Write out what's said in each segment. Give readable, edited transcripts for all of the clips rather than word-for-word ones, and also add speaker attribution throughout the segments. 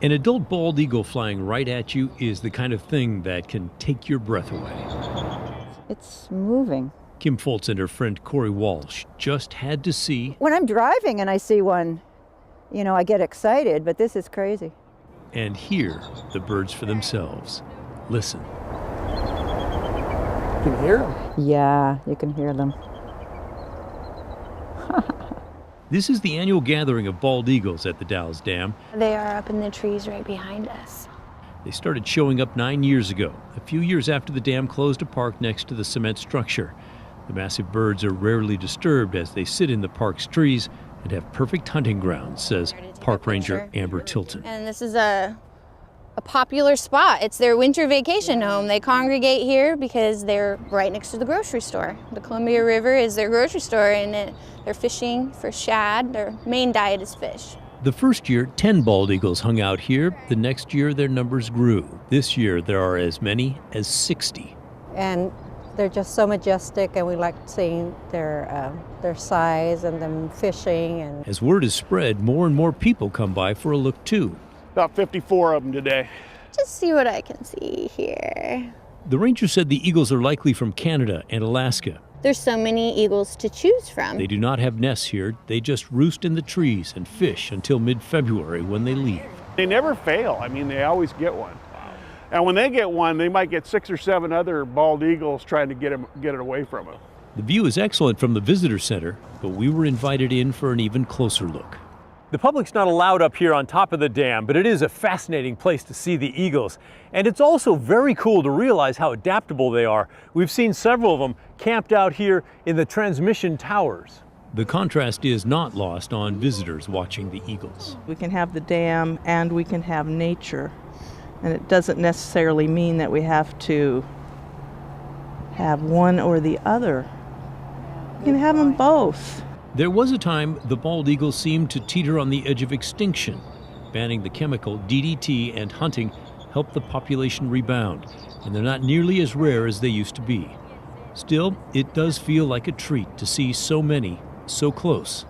Speaker 1: An adult bald eagle flying right at you is the kind of thing that can take your breath away.
Speaker 2: It's moving.
Speaker 1: Kim Foltz and her friend Corey Walsh just had to see.
Speaker 2: When I'm driving and I see one, I get excited, but this is crazy.
Speaker 1: And hear the birds for themselves. Listen.
Speaker 3: You can hear them.
Speaker 2: Yeah, you can hear them.
Speaker 1: This is the annual gathering of bald eagles at the Dalles Dam.
Speaker 4: They are up in the trees right behind us.
Speaker 1: They started showing up 9 years ago, a few years after the dam closed a park next to the cement structure. The massive birds are rarely disturbed as they sit in the park's trees and have perfect hunting grounds, says Park Ranger Amber Tilton.
Speaker 4: And this is a popular spot. It's their winter vacation home. They congregate here because they're right next to the grocery store. The Columbia River is their grocery store, and they're fishing for shad. Their main diet is fish.
Speaker 1: The first year, 10 bald eagles hung out here. The next year, their numbers grew. This year, there are as many as 60.
Speaker 5: And they're just so majestic, and we like seeing their size and them fishing. And
Speaker 1: as word is spread, more and more people come by for a look, too.
Speaker 3: About 54 of them today.
Speaker 4: Just see what I can see here.
Speaker 1: The ranger said the eagles are likely from Canada and Alaska.
Speaker 4: There's so many eagles to choose from.
Speaker 1: They do not have nests here. They just roost in the trees and fish until mid-February when they leave.
Speaker 3: They never fail. I mean, they always get one. And when they get one, they might get 6 or 7 other bald eagles trying to get it away from them.
Speaker 1: The view is excellent from the visitor center, but we were invited in for an even closer look.
Speaker 6: The public's not allowed up here on top of the dam, but it is a fascinating place to see the eagles. And it's also very cool to realize how adaptable they are. We've seen several of them camped out here in the transmission towers.
Speaker 1: The contrast is not lost on visitors watching the eagles.
Speaker 7: We can have the dam and we can have nature. And it doesn't necessarily mean that we have to have one or the other. We can have them both.
Speaker 1: There was a time the bald eagle seemed to teeter on the edge of extinction. Banning the chemical DDT and hunting helped the population rebound, and they're not nearly as rare as they used to be. Still, it does feel like a treat to see so many so close.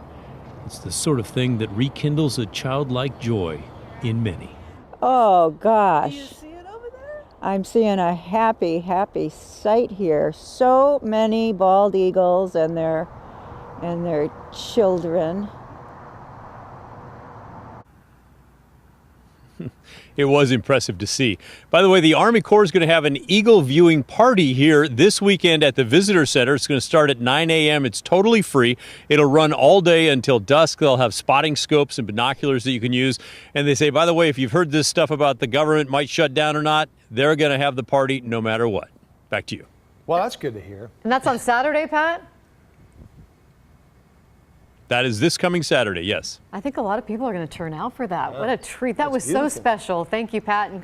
Speaker 1: It's the sort of thing that rekindles a childlike joy in many.
Speaker 2: Oh, gosh.
Speaker 7: Do you see it over there?
Speaker 2: I'm seeing a happy, happy sight here. So many bald eagles and their children.
Speaker 6: It was impressive to see. By the way, the Army Corps is going to have an eagle viewing party here this weekend at the Visitor Center. It's going to start at 9 a.m. It's totally free. It'll run all day until dusk. They'll have spotting scopes and binoculars that you can use. And they say, by the way, if you've heard this stuff about the government might shut down or not, they're going to have the party no matter what. Back to you.
Speaker 8: Well, that's good to hear.
Speaker 9: And that's on Saturday, Pat?
Speaker 6: That is this coming Saturday, yes.
Speaker 9: I think a lot of people are going to turn out for that. What a treat. That was so
Speaker 8: beautiful.
Speaker 9: special. Thank you, Pat.